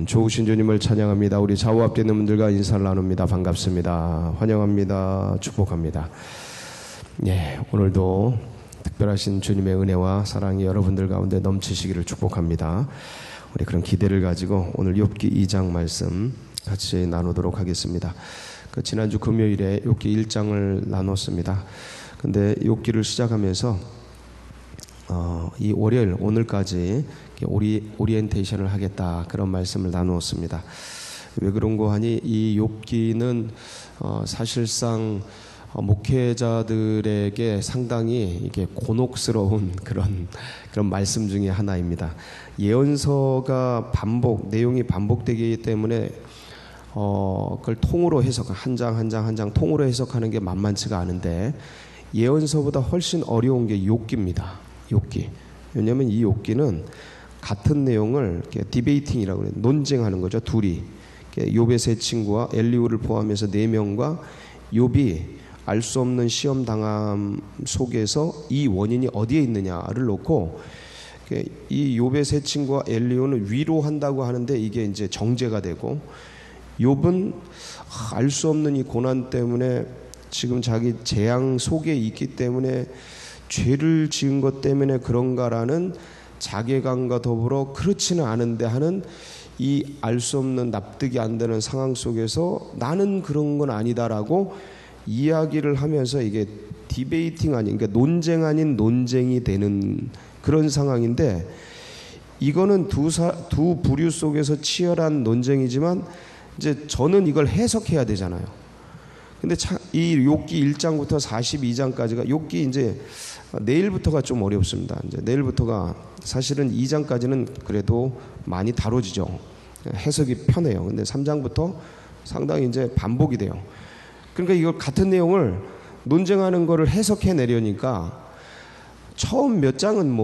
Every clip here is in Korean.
좋으신 주님을 찬양합니다. 우리 좌우 앞에 있는 분들과 인사를 나눕니다. 반갑습니다. 환영합니다. 축복합니다. 오늘도 특별하신 주님의 은혜와 사랑이 여러분들 가운데 넘치시기를 축복합니다. 우리 그런 기대를 가지고 오늘 욥기 2장 말씀 같이 나누도록 하겠습니다. 지난주 금요일에 욥기 1장을 나눴습니다. 근데 욥기를 시작하면서 이 월요일 오늘까지 오리엔테이션을 하겠다, 그런 말씀을 나누었습니다. 왜 그런고 하니 이 욥기는 사실상 목회자들에게 상당히 이게 곤혹스러운 그런 말씀 중에 하나입니다. 예언서가 내용이 반복되기 때문에 그걸 통으로 해석, 한 장 통으로 해석하는 게 만만치가 않은데, 예언서보다 훨씬 어려운 게 욥기입니다. 욥기. 왜냐하면 이 욥기는 같은 내용을 디베이팅이라고 해요. 논쟁하는 거죠. 둘이. 욥의 세 친구와 엘리후를 포함해서 4명과 욥이 알 수 없는 시험 당함 속에서 이 원인이 어디에 있느냐를 놓고, 이 욥의 세 친구와 엘리후는 위로한다고 하는데 이게 이제 정죄가 되고, 욥은 알 수 없는 이 고난 때문에 지금 자기 재앙 속에 있기 때문에 죄를 지은 것 때문에 그런가라는 자괴감과 더불어 그렇지는 않은데 하는 이 알 수 없는, 납득이 안 되는 상황 속에서 나는 그런 건 아니다라고 이야기를 하면서 이게 디베이팅 아닌, 그러니까 논쟁 아닌 논쟁이 되는 그런 상황인데, 이거는 두 부류 속에서 치열한 논쟁이지만 이제 저는 이걸 해석해야 되잖아요. 근데 이 욥기 1장부터 42장까지가, 욥기 이제 내일부터가 좀 어렵습니다. 이제 내일부터가 사실은 2장까지는 그래도 많이 다뤄지죠. 해석이 편해요. 근데 3장부터 상당히 이제 반복이 돼요. 그러니까 이걸 같은 내용을 논쟁하는 거를 해석해 내려니까 처음 몇 장은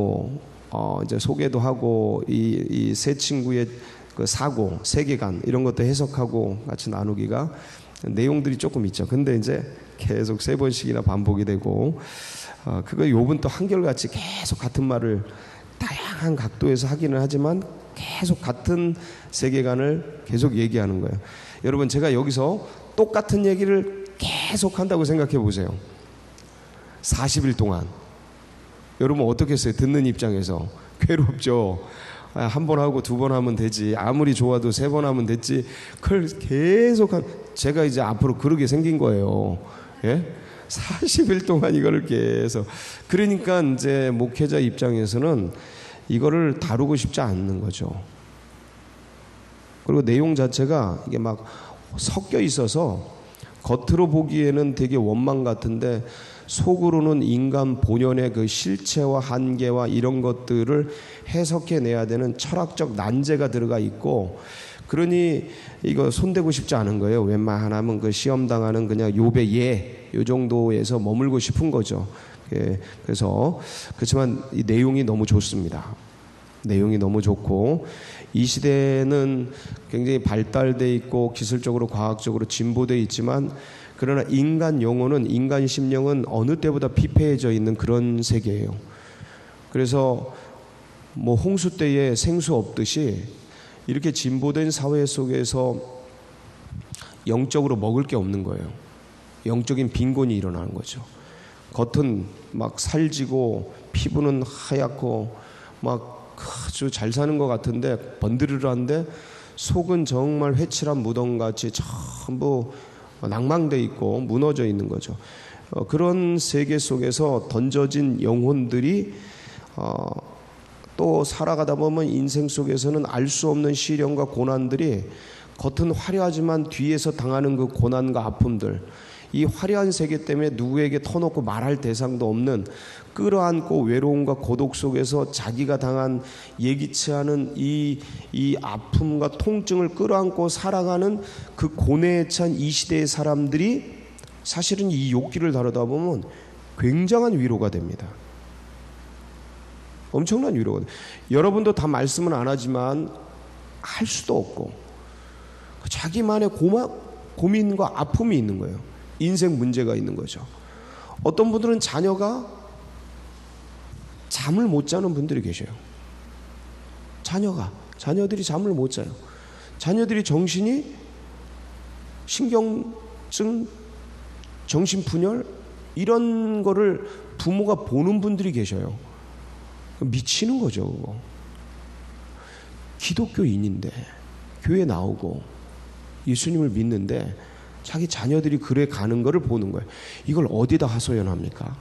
이제 소개도 하고 이 세 친구의 그 사고, 세계관 이런 것도 해석하고 같이 나누기가 내용들이 조금 있죠. 근데 이제 계속 3번씩이나 반복이 되고, 그거 욥은 또 한결같이 계속 같은 말을 다양한 각도에서 하기는 하지만 계속 같은 세계관을 계속 얘기하는 거예요. 여러분, 제가 여기서 똑같은 얘기를 계속 한다고 생각해 보세요. 40일 동안. 여러분 어떻게 했어요? 듣는 입장에서 괴롭죠. 한 번 하고 2번 하면 되지. 아무리 좋아도 3번 하면 됐지. 그걸 계속 제가 이제 앞으로 그러게 생긴 거예요. 40일 동안 이거를 계속. 그러니까 이제 목회자 입장에서는 이거를 다루고 싶지 않는 거죠. 그리고 내용 자체가 이게 막 섞여 있어서 겉으로 보기에는 되게 원망 같은데 속으로는 인간 본연의 그 실체와 한계와 이런 것들을 해석해내야 되는 철학적 난제가 들어가 있고, 그러니 이거 손대고 싶지 않은 거예요. 웬만하면 그 시험당하는 그냥 욥의 요 정도에서 머물고 싶은 거죠. 그래서 그렇지만 이 내용이 너무 좋습니다. 내용이 너무 좋고, 이 시대는 굉장히 발달돼 있고 기술적으로 과학적으로 진보돼 있지만, 그러나 인간 영혼은, 인간 심령은 어느 때보다 피폐해져 있는 그런 세계예요. 그래서 홍수 때에 생수 없듯이 이렇게 진보된 사회 속에서 영적으로 먹을 게 없는 거예요. 영적인 빈곤이 일어나는 거죠. 겉은 막 살지고 피부는 하얗고 막 아주 잘 사는 것 같은데 번드르르한데 속은 정말 회칠한 무덤같이 전부 낭망돼 있고 무너져 있는 거죠. 그런 세계 속에서 던져진 영혼들이 또 살아가다 보면 인생 속에서는 알 수 없는 시련과 고난들이, 겉은 화려하지만 뒤에서 당하는 그 고난과 아픔들, 이 화려한 세계 때문에 누구에게 터놓고 말할 대상도 없는 끌어안고 외로움과 고독 속에서 자기가 당한 예기치 않은 이 아픔과 통증을 끌어안고 살아가는 그 고뇌에 찬 이 시대의 사람들이 사실은 이 욥기를 다루다 보면 굉장한 위로가 됩니다. 엄청난 위로가 돼요. 여러분도 다 말씀은 안 하지만 할 수도 없고 자기만의 고민과 아픔이 있는 거예요. 인생 문제가 있는 거죠. 어떤 분들은 잠을 못 자는 분들이 계셔요. 자녀들이 잠을 못 자요. 자녀들이 정신이 신경증, 정신분열 이런 거를 부모가 보는 분들이 계셔요. 미치는 거죠, 그거. 기독교인인데 교회 나오고 예수님을 믿는데 자기 자녀들이 그래 가는 거를 보는 거예요. 이걸 어디다 하소연합니까?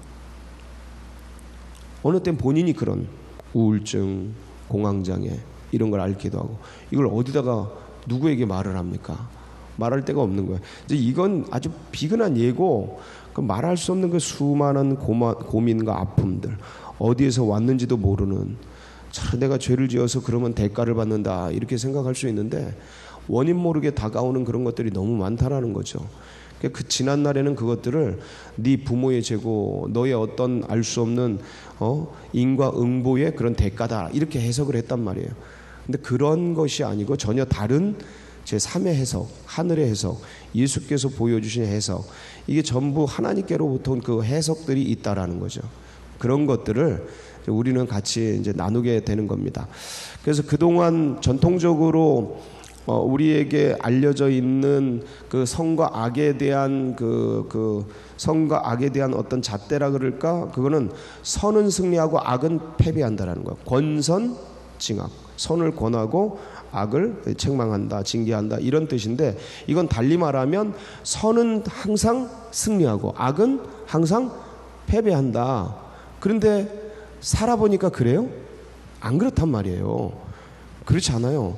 어느 땐 본인이 그런 우울증, 공황장애 이런 걸 앓기도 하고 이걸 어디다가 누구에게 말을 합니까? 말할 데가 없는 거예요. 이제 이건 아주 비근한 예고, 그 말할 수 없는 그 수많은 고민과 아픔들, 어디에서 왔는지도 모르는, 참 내가 죄를 지어서 그러면 대가를 받는다 이렇게 생각할 수 있는데 원인 모르게 다가오는 그런 것들이 너무 많다라는 거죠. 그 지난 날에는 그것들을 네 부모의 죄고 너의 어떤 알 수 없는 인과응보의 그런 대가다 이렇게 해석을 했단 말이에요. 근데 그런 것이 아니고 전혀 다른 제3의 해석, 하늘의 해석, 예수께서 보여주신 해석, 이게 전부 하나님께로부터 온 그 해석들이 있다라는 거죠. 그런 것들을 우리는 같이 이제 나누게 되는 겁니다. 그래서 그동안 전통적으로 우리에게 알려져 있는 그 선과 악에 대한 선과 악에 대한 어떤 잣대라 그럴까? 그거는 선은 승리하고 악은 패배한다라는 거예요. 권선징악, 선을 권하고 악을 책망한다, 징계한다 이런 뜻인데, 이건 달리 말하면 선은 항상 승리하고 악은 항상 패배한다. 그런데 살아보니까 그래요? 안 그렇단 말이에요. 그렇지 않아요.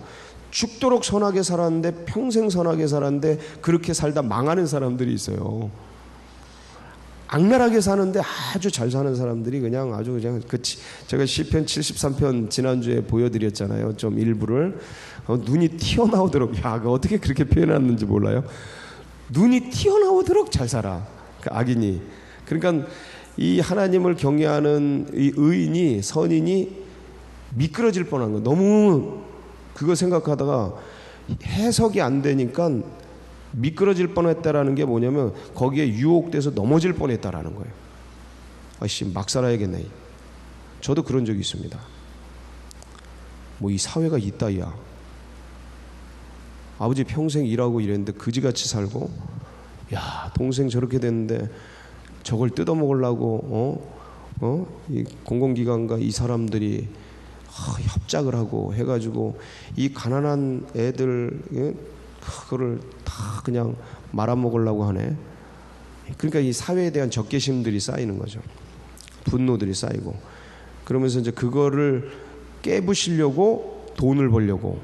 죽도록 선하게 살았는데, 평생 선하게 살았는데 그렇게 살다 망하는 사람들이 있어요. 악랄하게 사는데 아주 잘 사는 사람들이 그냥 제가 시편 73편 지난주에 보여드렸잖아요. 좀 일부를. 눈이 튀어나오도록, 그거 어떻게 그렇게 표현했는지 몰라요. 눈이 튀어나오도록 잘 살아, 그 악인이. 그러니까 이 하나님을 경외하는 이 의인이, 선인이 미끄러질 뻔한 거예요. 너무 그거 생각하다가 해석이 안 되니까 미끄러질 뻔했다라는 게 뭐냐면 거기에 유혹돼서 넘어질 뻔했다라는 거예요. 아씨, 막 살아야겠네. 저도 그런 적이 있습니다. 뭐 이 사회가 이따위야. 아버지 평생 일하고 이랬는데 그지같이 살고, 야 동생 저렇게 됐는데 저걸 뜯어먹으려고 이 공공기관과 이 사람들이 협작을 하고 해가지고 이 가난한 애들 그거를 다 그냥 말아먹으려고 하네. 그러니까 이 사회에 대한 적개심들이 쌓이는 거죠. 분노들이 쌓이고, 그러면서 이제 그거를 깨부시려고 돈을 벌려고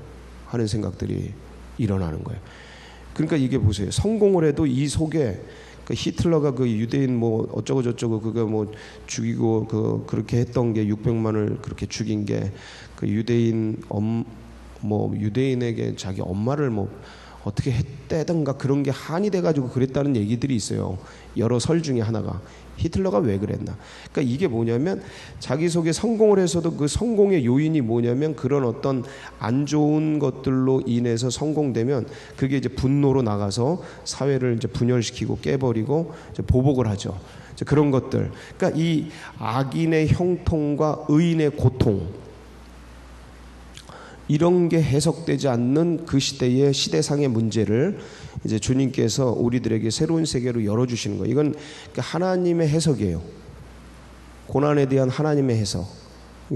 하는 생각들이 일어나는 거예요. 그러니까 이게 보세요. 성공을 해도 이 속에 히틀러가 그 유대인 뭐 어쩌고 저쩌고 그거 뭐 죽이고 그렇게 했던 게 600만을 그렇게 죽인 게 그 유대인 유대인에게 자기 엄마를 뭐 어떻게 했다든가 그런 게 한이 돼가지고 그랬다는 얘기들이 있어요. 여러 설 중에 하나가 히틀러가 왜 그랬나. 그러니까 이게 뭐냐면 자기 속에 성공을 해서도 그 성공의 요인이 뭐냐면 그런 어떤 안 좋은 것들로 인해서 성공되면 그게 이제 분노로 나가서 사회를 이제 분열시키고 깨버리고 이제 보복을 하죠. 이제 그런 것들. 그러니까 이 악인의 형통과 의인의 고통, 이런 게 해석되지 않는 그 시대의 시대상의 문제를 이제 주님께서 우리들에게 새로운 세계로 열어주시는 거예요. 이건 하나님의 해석이에요. 고난에 대한 하나님의 해석.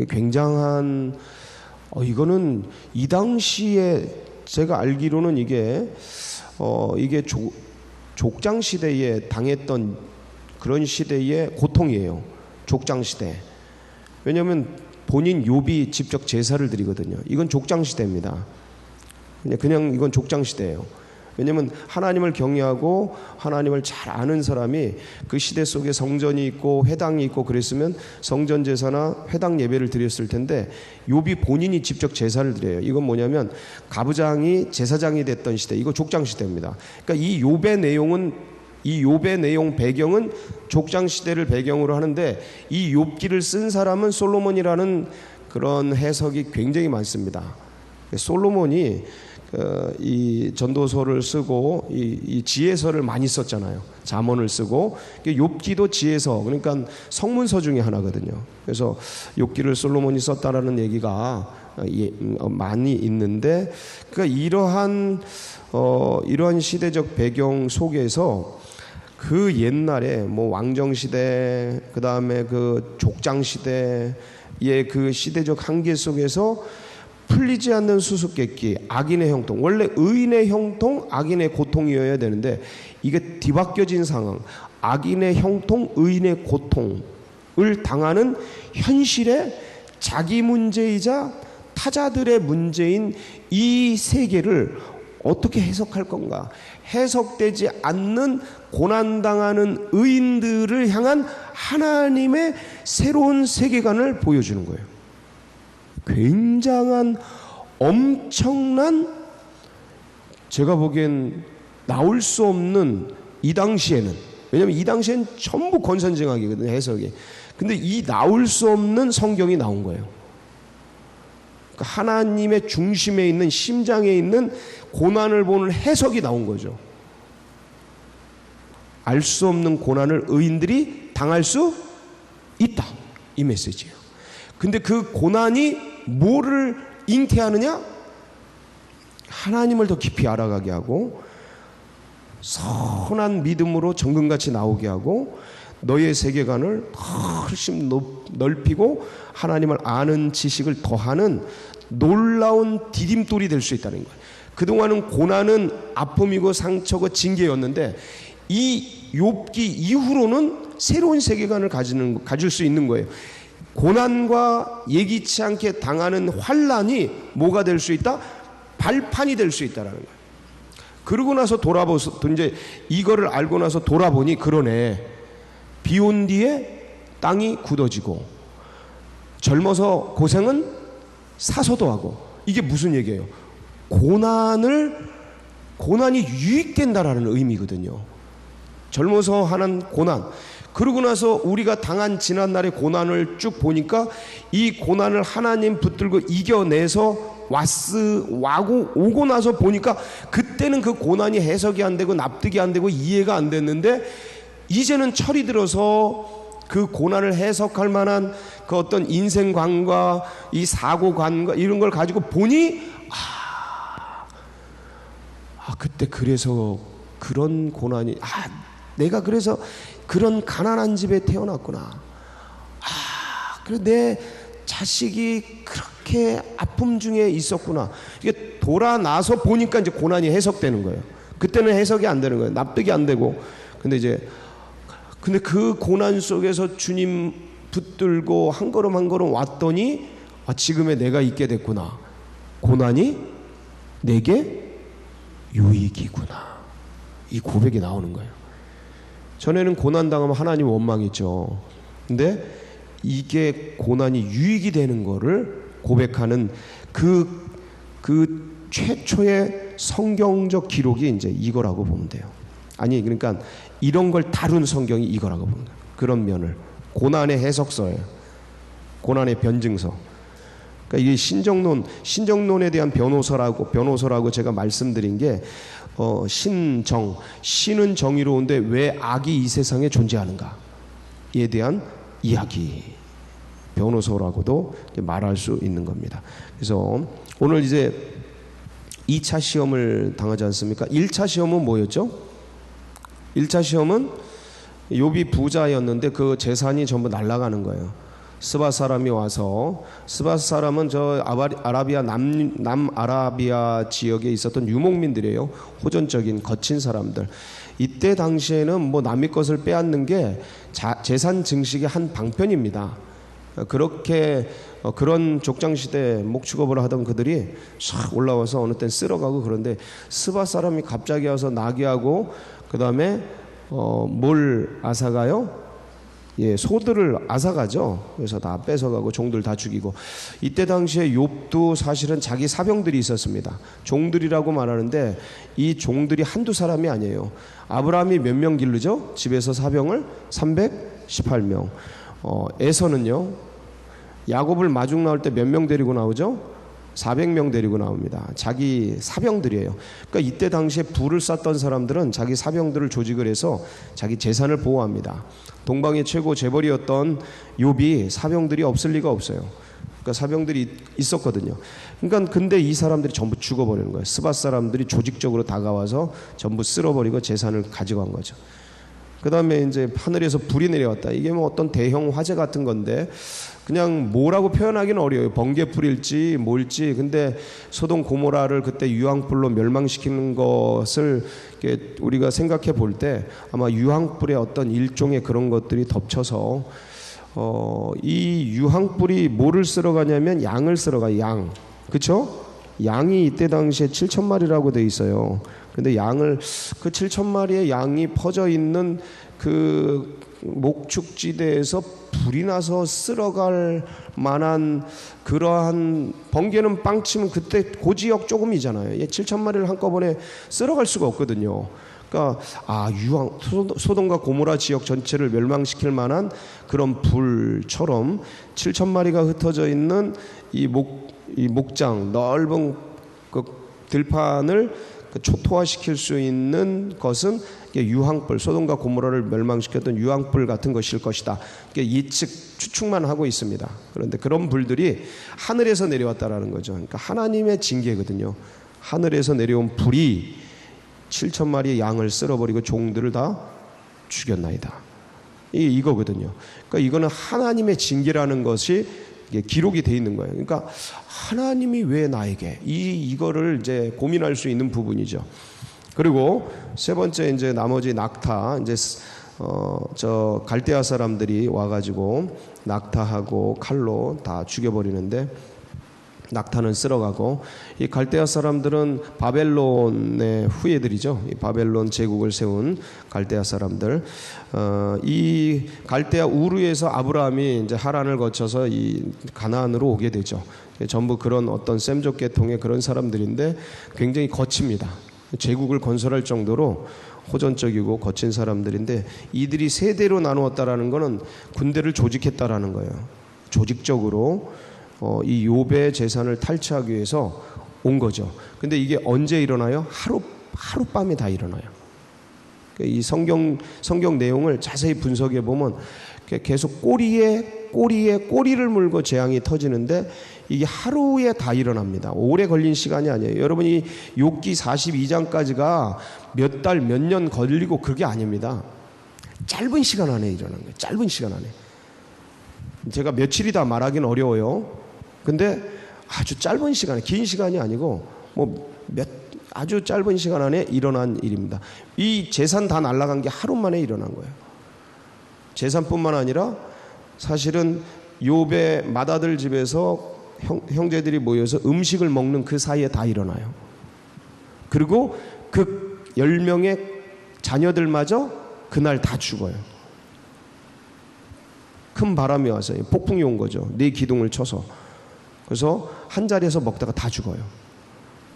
굉장한, 이거는 이 당시에 제가 알기로는 이게 족장 시대에 당했던 그런 시대의 고통이에요. 족장 시대. 왜냐하면 본인 욥이 직접 제사를 드리거든요. 이건 족장 시대입니다. 그냥 이건 족장 시대예요. 왜냐하면 하나님을 경외하고 하나님을 잘 아는 사람이 그 시대 속에 성전이 있고 회당이 있고 그랬으면 성전 제사나 회당 예배를 드렸을 텐데 욥이 본인이 직접 제사를 드려요. 이건 뭐냐면 가부장이 제사장이 됐던 시대, 이거 족장 시대입니다. 그러니까 이 욥의 내용 배경은 족장 시대를 배경으로 하는데 이 욥기를 쓴 사람은 솔로몬이라는 그런 해석이 굉장히 많습니다. 솔로몬이 이 전도서를 쓰고 이 지혜서를 많이 썼잖아요. 잠언을 쓰고 욥기도 지혜서, 그러니까 성문서 중에 하나거든요. 그래서 욥기를 솔로몬이 썼다라는 얘기가 많이 있는데, 그러니까 이러한 시대적 배경 속에서 그 옛날에 뭐 왕정 시대, 그 다음에 그 족장 시대의 그 시대적 한계 속에서 풀리지 않는 수수께끼, 악인의 형통, 원래 의인의 형통, 악인의 고통이어야 되는데 이게 뒤바뀌어진 상황, 악인의 형통, 의인의 고통을 당하는 현실의 자기 문제이자 타자들의 문제인 이 세계를 어떻게 해석할 건가? 해석되지 않는 고난당하는 의인들을 향한 하나님의 새로운 세계관을 보여주는 거예요. 굉장한 엄청난, 제가 보기엔 나올 수 없는, 이 당시에는, 왜냐하면 이 당시엔 전부 권선징악이거든요, 해석이. 근데 이 나올 수 없는 성경이 나온 거예요. 그러니까 하나님의 중심에 있는, 심장에 있는 고난을 보는 해석이 나온 거죠. 알 수 없는 고난을 의인들이 당할 수 있다, 이 메시지예요. 근데 그 고난이 뭐를 잉태하느냐? 하나님을 더 깊이 알아가게 하고 선한 믿음으로 정금같이 나오게 하고 너의 세계관을 훨씬 넓히고 하나님을 아는 지식을 더하는 놀라운 디딤돌이 될 수 있다는 거예요. 그동안은 고난은 아픔이고 상처고 징계였는데 이 욥기 이후로는 새로운 세계관을 가질 수 있는 거예요. 고난과 예기치 않게 당하는 환난이 뭐가 될 수 있다? 발판이 될 수 있다라는 거예요. 그러고 나서 이제 이거를 알고 나서 돌아보니, 그러네. 비 온 뒤에 땅이 굳어지고 젊어서 고생은 사서도 하고, 이게 무슨 얘기예요? 고난이 유익된다라는 의미거든요. 젊어서 하는 고난, 그러고 나서 우리가 당한 지난날의 고난을 쭉 보니까 이 고난을 하나님 붙들고 이겨내서 오고 나서 보니까 그때는 그 고난이 해석이 안 되고 납득이 안 되고 이해가 안 됐는데, 이제는 철이 들어서 그 고난을 해석할 만한 그 어떤 인생관과 이 사고관과 이런 걸 가지고 보니, 그때 그래서 그런 고난이, 내가 그래서 그런 가난한 집에 태어났구나. 그래 내 자식이 그렇게 아픔 중에 있었구나. 이게 돌아나서 보니까 이제 고난이 해석되는 거예요. 그때는 해석이 안 되는 거예요. 납득이 안 되고. 근데 그 고난 속에서 주님 붙들고 한 걸음 한 걸음 왔더니 지금의 내가 있게 됐구나. 고난이 내게 유익이구나. 이 고백이 나오는 거예요. 전에는 고난당하면 하나님 원망이죠. 근데 이게 고난이 유익이 되는 거를 고백하는 그 최초의 성경적 기록이 이제 이거라고 보면 돼요. 아니, 그러니까 이런 걸 다룬 성경이 이거라고 보는 거예요. 그런 면을. 고난의 해석서예요. 고난의 변증서. 그러니까 이게 신정론에 대한 변호서라고 제가 말씀드린 게, 신은 정의로운데 왜 악이 이 세상에 존재하는가에 대한 이야기, 변호서라고도 말할 수 있는 겁니다. 그래서 오늘 이제 2차 시험을 당하지 않습니까? 1차 시험은 뭐였죠? 1차 시험은 욥이 부자였는데 그 재산이 전부 날아가는 거예요. 스바 사람이 와서, 스바 사람은 저 아라비아 남아라비아 지역에 있었던 유목민들이에요. 호전적인 거친 사람들. 이때 당시에는 뭐 남의 것을 빼앗는 게 재산 증식의 한 방편입니다. 그렇게 그런 족장시대 목축업을 하던 그들이 싹 올라와서 어느 땐 쓸어가고, 그런데 스바 사람이 갑자기 와서 나귀하고 그 다음에 뭘 앗아가요? 소들을 앗아가죠. 그래서 다 뺏어가고 종들 다 죽이고. 이때 당시에 욥도 사실은 자기 사병들이 있었습니다. 종들이라고 말하는데 이 종들이 한두 사람이 아니에요. 아브라함이 몇 명 기르죠? 집에서 사병을 318명. 에서는요, 야곱을 마중 나올 때 몇 명 데리고 나오죠? 400명 데리고 나옵니다. 자기 사병들이에요. 그러니까 이때 당시에 불을 쐈던 사람들은 자기 사병들을 조직을 해서 자기 재산을 보호합니다. 동방의 최고 재벌이었던 욥이 사병들이 없을 리가 없어요. 그러니까 사병들이 있었거든요. 그러니까 근데 이 사람들이 전부 죽어버리는 거예요. 스밧 사람들이 조직적으로 다가와서 전부 쓸어버리고 재산을 가져간 거죠. 그 다음에 이제 하늘에서 불이 내려왔다. 이게 뭐 어떤 대형 화재 같은 건데 그냥 뭐라고 표현하기는 어려워요. 번개불일지 뭘지. 근데 소돔 고모라를 그때 유황불로 멸망시키는 것을 우리가 생각해 볼 때 아마 유황불의 어떤 일종의 그런 것들이 덮쳐서 이 유황불이 뭐를 쓸어가냐면 양을 쓸어가요. 양. 그쵸? 양이 이때 당시에 7,000마리라고 돼 있어요. 근데 양을 그 7,000마리의 양이 퍼져 있는 그 목축지대에서 불이 나서 쓸어갈 만한 그러한 번개는 빵 치면 그때 그 지역 조금이잖아요. 7,000마리를 한꺼번에 쓸어갈 수가 없거든요. 그러니까 유황 소돔과 고모라 지역 전체를 멸망시킬 만한 그런 불처럼 7,000마리가 흩어져 있는 이 목장 넓은 그 들판을 초토화시킬 수 있는 것은 유황불, 소돔과 고모라를 멸망시켰던 유황불 같은 것일 것이다. 추측만 하고 있습니다. 그런데 그런 불들이 하늘에서 내려왔다라는 거죠. 그러니까 하나님의 징계거든요. 하늘에서 내려온 불이 7,000마리의 양을 쓸어버리고 종들을 다 죽였나이다. 이거거든요. 그러니까 이거는 하나님의 징계라는 것이 기록이 돼 있는 거예요. 그러니까 하나님이 왜 나에게 이거를 이제 고민할 수 있는 부분이죠. 그리고 세 번째 이제 나머지 낙타 이제 저 갈대아 사람들이 와가지고 낙타하고 칼로 다 죽여버리는데 낙타는 쓸어가고 이 갈대아 사람들은 바벨론의 후예들이죠. 이 바벨론 제국을 세운 갈대아 사람들. 이 갈대아 우르에서 아브라함이 이제 하란을 거쳐서 이 가나안으로 오게 되죠. 전부 그런 어떤 셈족 계통의 그런 사람들인데 굉장히 거칩니다. 제국을 건설할 정도로 호전적이고 거친 사람들인데 이들이 세대로 나누었다라는 것은 군대를 조직했다라는 거예요. 조직적으로 이 욥의 재산을 탈취하기 위해서 온 거죠. 근데 이게 언제 일어나요? 하룻밤에 다 일어나요. 이 성경 내용을 자세히 분석해 보면 계속 꼬리를 물고 재앙이 터지는데 이게 하루에 다 일어납니다. 오래 걸린 시간이 아니에요. 여러분이 욥기 42장까지가 몇 달, 몇 년 걸리고 그게 아닙니다. 짧은 시간 안에 일어난 거예요. 짧은 시간 안에. 제가 며칠이다 말하기는 어려워요. 근데 아주 짧은 시간에, 긴 시간이 아니고 아주 짧은 시간 안에 일어난 일입니다. 이 재산 다 날아간 게 하루 만에 일어난 거예요. 재산뿐만 아니라 사실은 욥의 맏아들 집에서 형제들이 모여서 음식을 먹는 그 사이에 다 일어나요. 그리고 그 10명의 자녀들마저 그날 다 죽어요. 큰 바람이 와서 폭풍이 온 거죠. 네 기둥을 쳐서. 그래서 한 자리에서 먹다가 다 죽어요.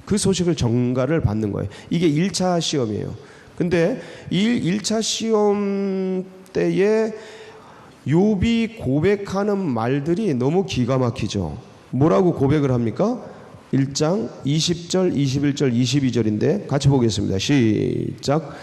그 소식을 전가를 받는 거예요. 이게 1차 시험이에요. 근데 이 1차 시험 때에 욥이 고백하는 말들이 너무 기가 막히죠. 뭐라고 고백을 합니까? 1장 20절, 21절, 22절인데 같이 보겠습니다. 시작.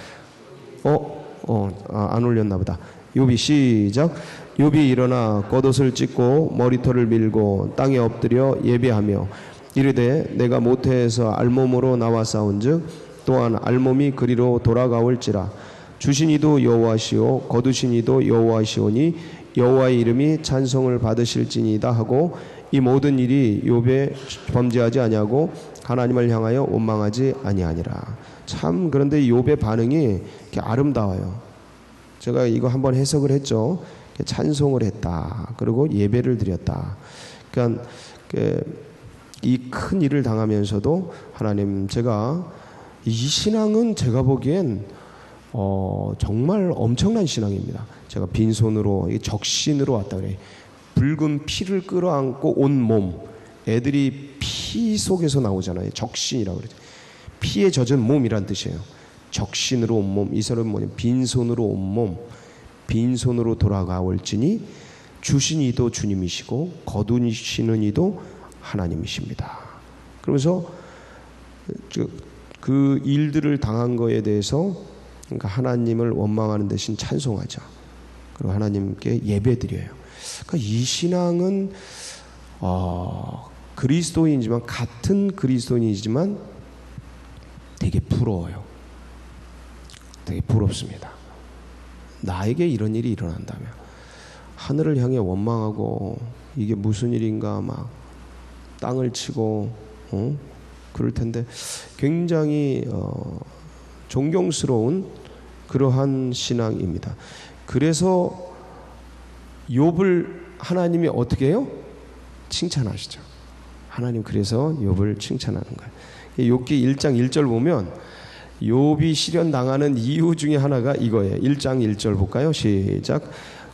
안 올렸나 보다. 욥이 시작. 욥이 일어나 겉옷을 찢고 머리털을 밀고 땅에 엎드려 예배하며 이르되 내가 모태에서 알몸으로 나와 싸운즉 또한 알몸이 그리로 돌아가올지라. 주신 이도 여호와시오 거두신 이도 여호와시오니 여호와의 이름이 찬송을 받으실지니이다 하고 이 모든 일이 욥에 범죄하지 아니하고 하나님을 향하여 원망하지 아니하니라. 참 그런데 욥의 반응이 이렇게 아름다워요. 제가 이거 한번 해석을 했죠. 찬송을 했다. 그리고 예배를 드렸다. 그러니까 이 큰 일을 당하면서도 하나님 제가 이 신앙은 제가 보기엔 정말 엄청난 신앙입니다. 제가 빈손으로 적신으로 왔다 그래. 붉은 피를 끌어안고 온 몸. 애들이 피 속에서 나오잖아요. 적신이라고 그러죠. 피에 젖은 몸이란 뜻이에요. 적신으로 온 몸. 이 사람은 뭐냐? 빈손으로 온 몸. 빈손으로 돌아가올지니 주신 이도 주님이시고 거두시는 이도 하나님이십니다. 그러면서 그 일들을 당한 거에 대해서 그러니까 하나님을 원망하는 대신 찬송하죠. 그리고 하나님께 예배드려요. 그러니까 이 신앙은 그리스도인이지만, 같은 그리스도인이지만 되게 부러워요. 되게 부럽습니다. 나에게 이런 일이 일어난다면, 하늘을 향해 원망하고 이게 무슨 일인가 막 땅을 치고 그럴 텐데, 굉장히 존경스러운 그러한 신앙입니다. 그래서 욥을 하나님이 어떻게 해요? 칭찬하시죠. 하나님 그래서 욥을 칭찬하는 거예요. 욥기 1장 1절 보면 욥이 시련 당하는 이유 중에 하나가 이거예요. 1장 1절 볼까요? 시작.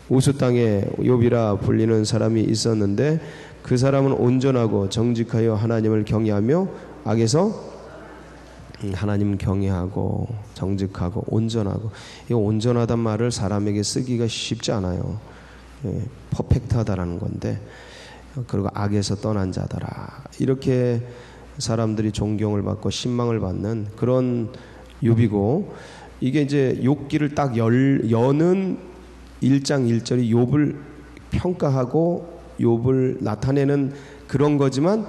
우스 땅에 욥이라 불리는 사람이 있었는데 그 사람은 온전하고 정직하여 하나님을 경외하며 악에서, 하나님 경외하고 정직하고 온전하고, 이 온전하단 말을 사람에게 쓰기가 쉽지 않아요. 퍼펙트하다라는 건데, 그리고 악에서 떠난 자더라, 이렇게 사람들이 존경을 받고 신망을 받는 그런 욥이고, 이게 이제 욥기를 딱 여는 1장 1절이 욥을 평가하고 욥을 나타내는 그런 거지만,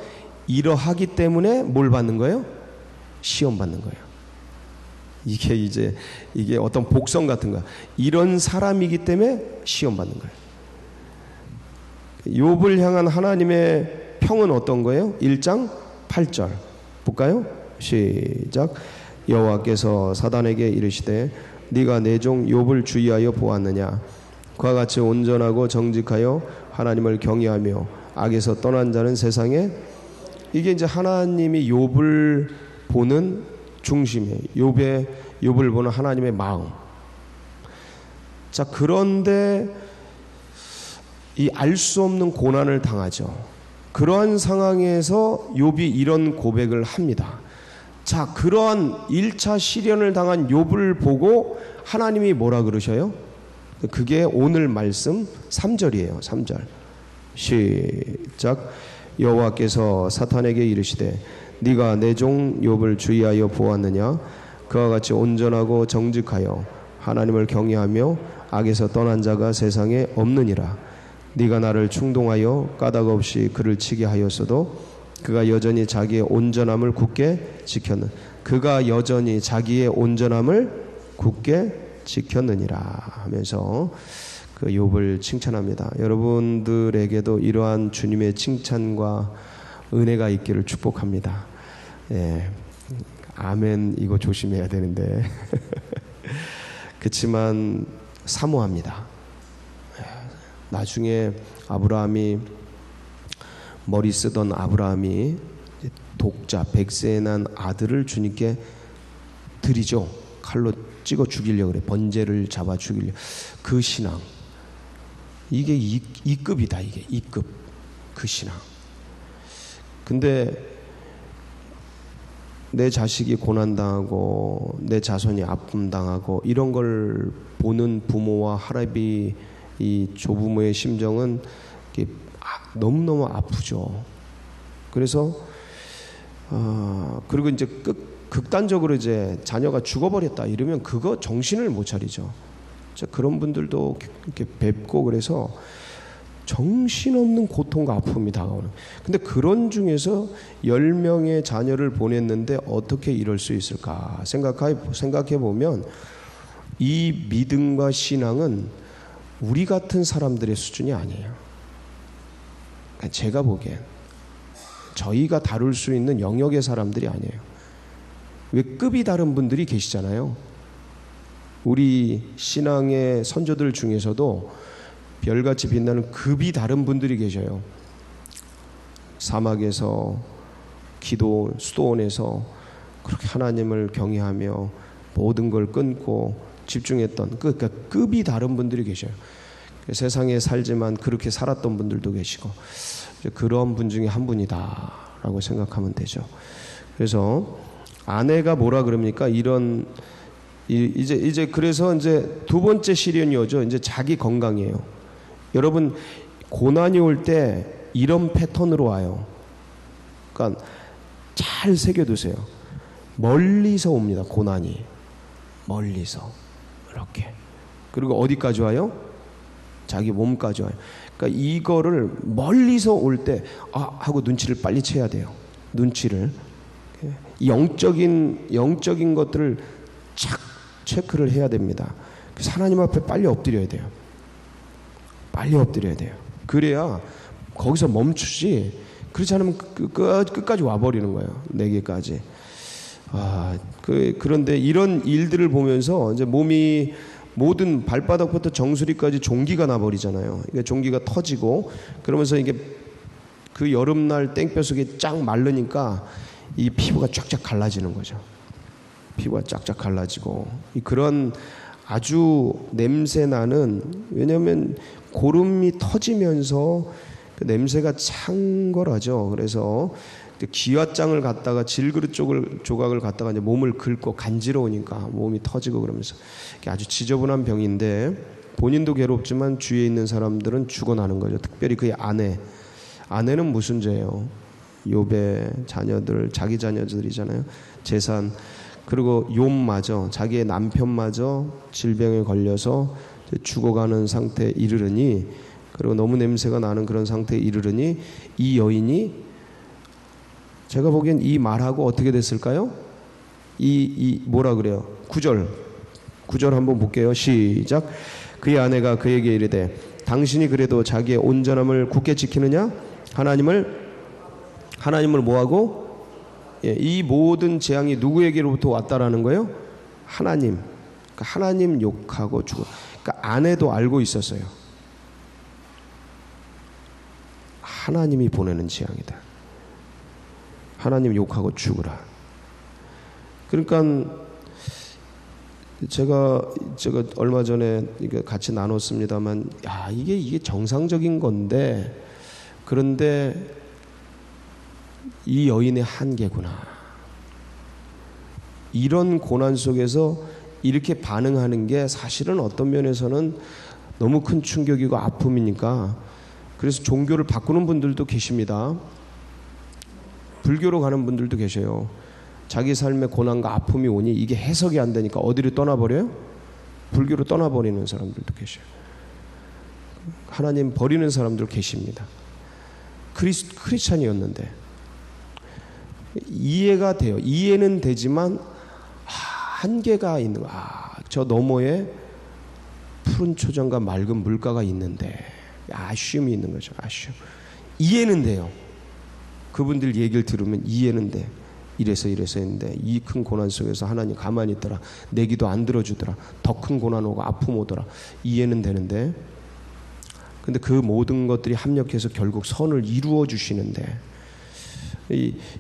이러하기 때문에 뭘 받는 거예요? 시험 받는 거예요. 이게 어떤 복성 같은 거. 이런 사람이기 때문에 시험 받는 거예요. 욥을 향한 하나님의 평은 어떤 거예요? 1장 8절 볼까요? 시작. 여호와께서 사단에게 이르시되 네가 내 종 욥을 주의하여 보았느냐? 그와 같이 온전하고 정직하여 하나님을 경외하며 악에서 떠난 자는 세상에. 이게 이제 하나님이 욥을 보는 중심이에요. 욥을 보는 하나님의 마음. 자, 그런데 이 알 수 없는 고난을 당하죠. 그러한 상황에서 욥이 이런 고백을 합니다. 자, 그러한 1차 시련을 당한 욥을 보고 하나님이 뭐라 그러셔요? 그게 오늘 말씀 3절이에요. 3절 시작. 여호와께서 사탄에게 이르시되 네가 내 종 욥을 주의하여 보았느냐? 그와 같이 온전하고 정직하여 하나님을 경외하며 악에서 떠난 자가 세상에 없느니라. 네가 나를 충동하여 까닭 없이 그를 치게 하였어도 그가 여전히 자기의 온전함을 굳게 지켰는, 그가 여전히 자기의 온전함을 굳게 지켰느니라 하면서 그 욥을 칭찬합니다. 여러분들에게도 이러한 주님의 칭찬과 은혜가 있기를 축복합니다. 예, 아멘. 이거 조심해야 되는데 그렇지만 사모합니다. 나중에 아브라함이, 머리 쓰던 아브라함이 독자 100세에 난 아들을 주님께 드리죠. 칼로 찍어 죽이려고 그래. 번제를 잡아 죽이려. 그 신앙, 이게 2급이다. 이게 2급 그 신앙. 근데 내 자식이 고난당하고 내 자손이 아픔당하고 이런 걸 보는 부모와 할아비, 이 조부모의 심정은 너무너무 아프죠. 그래서 그리고 이제 극단적으로 이제 자녀가 죽어버렸다 이러면 그거 정신을 못 차리죠. 그런 분들도 이렇게 뵙고, 그래서 정신없는 고통과 아픔이 다가오는. 근데 그런 중에서 10명의 자녀를 보냈는데 어떻게 이럴 수 있을까 생각해 보면, 이 믿음과 신앙은 우리 같은 사람들의 수준이 아니에요. 제가 보기엔 저희가 다룰 수 있는 영역의 사람들이 아니에요. 왜 급이 다른 분들이 계시잖아요. 우리 신앙의 선조들 중에서도 별같이 빛나는 급이 다른 분들이 계셔요. 사막에서 기도 수도원에서 그렇게 하나님을 경외하며 모든 걸 끊고 집중했던, 그러니까 급이 다른 분들이 계셔요. 세상에 살지만 그렇게 살았던 분들도 계시고, 그런 분 중에 한 분이다라고 생각하면 되죠. 그래서 아내가 뭐라 그럽니까? 이제 그래서 이제 두 번째 시련이 오죠. 이제 자기 건강이에요. 여러분, 고난이 올 때 이런 패턴으로 와요. 그러니까 잘 새겨두세요. 멀리서 옵니다. 고난이 멀리서 이렇게. 그리고 어디까지 와요? 자기 몸까지 와요. 그러니까 이거를 멀리서 올 때 하고 눈치를 빨리 채야 돼요. 눈치를. 영적인 것들을 착 체크를 해야 됩니다. 그래서 하나님 앞에 빨리 엎드려야 돼요. 빨리 엎드려야 돼요. 그래야 거기서 멈추지. 그렇지 않으면 끝까지 와버리는 거예요. 내게까지. 그런데 이런 일들을 보면서 이제 몸이 모든 발바닥부터 정수리까지 종기가 나버리잖아요. 이게 종기가 터지고 그러면서 이게 그 여름날 땡볕속에 쫙 마르니까 이 피부가 쫙쫙 갈라지는 거죠. 피부가 쫙쫙 갈라지고 그런 아주 냄새 나는, 왜냐하면 고름이 터지면서 그 냄새가 찬 거라죠. 그래서 기와장을 갖다가 질그릇 조각을 갖다가 이제 몸을 긁고 간지러우니까 몸이 터지고 그러면서 아주 지저분한 병인데 본인도 괴롭지만 주위에 있는 사람들은 죽어나는 거죠. 특별히 그의 아내는 무슨 죄예요? 욥의 자녀들, 자기 자녀들이잖아요. 재산. 그리고 욥마저, 자기의 남편마저 질병에 걸려서 죽어가는 상태에 이르르니, 그리고 너무 냄새가 나는 그런 상태에 이르르니 이 여인이, 제가 보기엔 이 말하고 어떻게 됐을까요? 뭐라 그래요? 9절 한번 볼게요. 시작. 그의 아내가 그에게 이르되 당신이 그래도 자기의 온전함을 굳게 지키느냐? 하나님을 뭐하고? 이 모든 재앙이 누구에게로부터 왔다라는 거예요? 하나님. 그러니까 하나님 욕하고 죽어. 그러니까 아내도 알고 있었어요. 하나님이 보내는 재앙이다. 하나님 욕하고 죽으라. 그러니까 제가 얼마 전에 같이 나눴습니다만, 이게 정상적인 건데, 그런데 이 여인의 한계구나. 이런 고난 속에서 이렇게 반응하는 게 사실은 어떤 면에서는 너무 큰 충격이고 아픔이니까, 그래서 종교를 바꾸는 분들도 계십니다. 불교로 가는 분들도 계셔요. 자기 삶에 고난과 아픔이 오니 이게 해석이 안 되니까 어디로 떠나버려요? 불교로 떠나버리는 사람들도 계셔요. 하나님 버리는 사람들 계십니다. 크리스찬이었는데 이해가 돼요. 이해는 되지만 한계가 있는 거. 저 너머에 푸른 초장과 맑은 물가가 있는데, 아쉬움이 있는 거죠. 아쉬움. 이해는 돼요. 그분들 얘기를 들으면 이해는 돼. 이래서 했는데 이 큰 고난 속에서 하나님 가만히 있더라. 내 기도 안 들어주더라. 더 큰 고난 오고 아픔 오더라. 이해는 되는데, 근데 그 모든 것들이 합력해서 결국 선을 이루어 주시는데,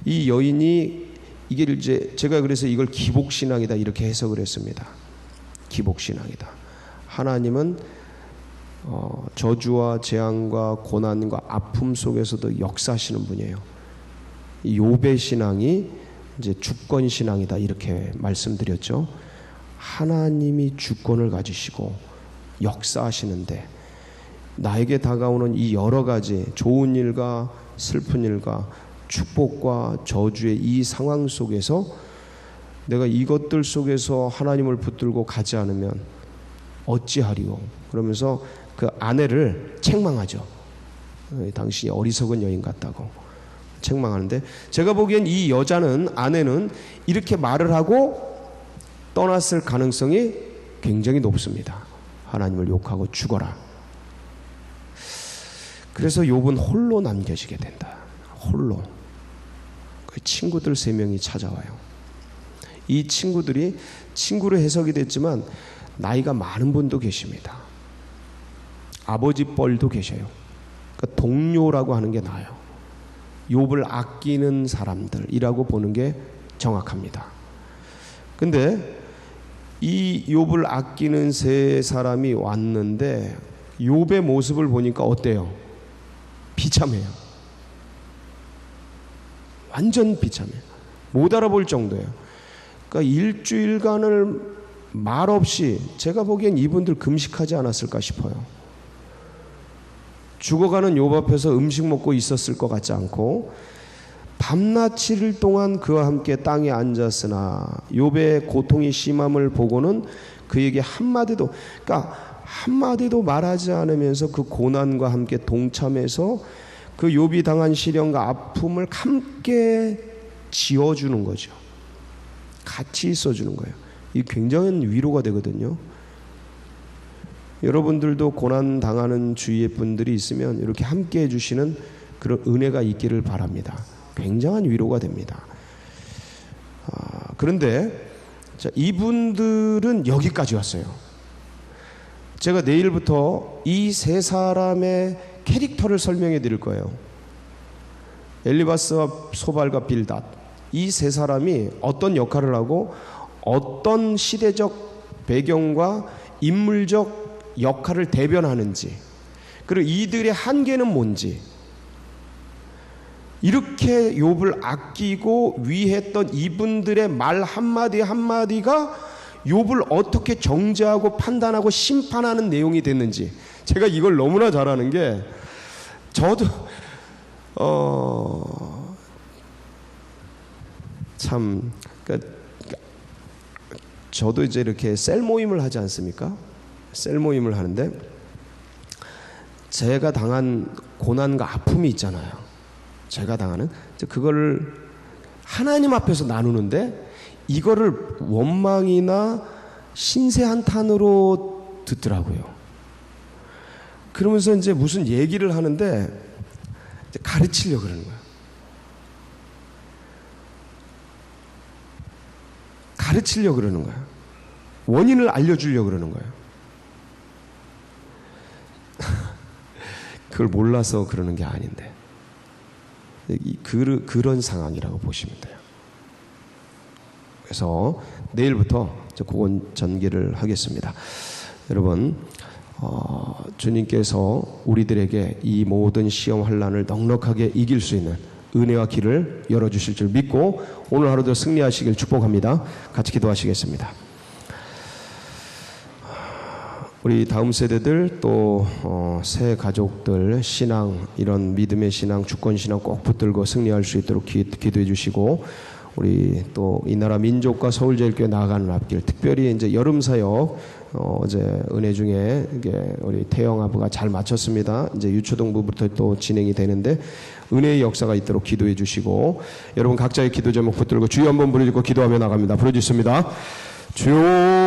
이 여인이 이게 이제 제가 그래서 이걸 기복신앙이다 이렇게 해석을 했습니다. 기복신앙이다. 하나님은 저주와 재앙과 고난과 아픔 속에서도 역사하시는 분이에요. 욥의 신앙이 이제 주권 신앙이다 이렇게 말씀드렸죠. 하나님이 주권을 가지시고 역사하시는데, 나에게 다가오는 이 여러 가지 좋은 일과 슬픈 일과 축복과 저주의 이 상황 속에서 내가 이것들 속에서 하나님을 붙들고 가지 않으면 어찌하리요? 그러면서 그 아내를 책망하죠. 당신이 어리석은 여인 같다고 책망하는데, 제가 보기엔 이 아내는 이렇게 말을 하고 떠났을 가능성이 굉장히 높습니다. 하나님을 욕하고 죽어라. 그래서 욥은 홀로 남겨지게 된다. 홀로. 그 친구들 3명이 찾아와요. 이 친구들이 친구로 해석이 됐지만 나이가 많은 분도 계십니다. 아버지 뻘도 계셔요. 그러니까 동료라고 하는 게 나아요. 욥을 아끼는 사람들이라고 보는 게 정확합니다. 근데 이 욥을 아끼는 3사람이 왔는데 욥의 모습을 보니까 어때요? 비참해요. 완전 비참해요. 못 알아볼 정도예요. 그러니까 일주일간을 말없이, 제가 보기엔 이분들 금식하지 않았을까 싶어요. 죽어가는 욥 앞에서 음식 먹고 있었을 것 같지 않고, 밤낮 7일 동안 그와 함께 땅에 앉았으나 욥의 고통이 심함을 보고는 그에게 한마디도, 그러니까 한마디도 말하지 않으면서 그 고난과 함께 동참해서 그 욥이 당한 시련과 아픔을 함께 지어주는 거죠. 같이 있어주는 거예요. 이 굉장한 위로가 되거든요. 여러분들도 고난 당하는 주위의 분들이 있으면 이렇게 함께 해주시는 그런 은혜가 있기를 바랍니다. 굉장한 위로가 됩니다. 그런데 자, 이분들은 여기까지 왔어요. 제가 내일부터 이 세 사람의 캐릭터를 설명해 드릴 거예요. 엘리바스와 소발과 빌닷, 이 세 사람이 어떤 역할을 하고 어떤 시대적 배경과 인물적 역할을 대변하는지, 그리고 이들의 한계는 뭔지, 이렇게 욥을 아끼고 위했던 이분들의 말 한마디 한마디가 욥을 어떻게 정죄하고 판단하고 심판하는 내용이 됐는지, 제가 이걸 너무나 잘하는 게, 저도 참 저도 이제 이렇게 셀 모임을 하지 않습니까? 셀 모임을 하는데 제가 당한 고난과 아픔이 있잖아요. 제가 당하는 그거를 하나님 앞에서 나누는데 이거를 원망이나 신세 한탄으로 듣더라고요. 그러면서 이제 무슨 얘기를 하는데 이제 가르치려고 그러는 거예요. 가르치려고 그러는 거예요. 원인을 알려주려고 그러는 거예요. 그걸 몰라서 그러는 게 아닌데 그런 상황이라고 보시면 돼요. 그래서 내일부터 그건 전개를 하겠습니다. 여러분, 주님께서 우리들에게 이 모든 시험 환난을 넉넉하게 이길 수 있는 은혜와 길을 열어주실 줄 믿고 오늘 하루도 승리하시길 축복합니다. 같이 기도하시겠습니다. 우리 다음 세대들 또 새 가족들 신앙, 이런 믿음의 신앙, 주권 신앙 꼭 붙들고 승리할 수 있도록 기도해 주시고, 우리 또 이 나라 민족과 서울제일교회 나아가는 앞길, 특별히 이제 여름 사역 어제 은혜 중에 이게 우리 태영 아부가 잘 마쳤습니다. 이제 유초동부부터 또 진행이 되는데 은혜의 역사가 있도록 기도해 주시고, 여러분 각자의 기도 제목 붙들고 주여 한번 부르짖고 기도하며 나갑니다. 부르짖습니다. 주여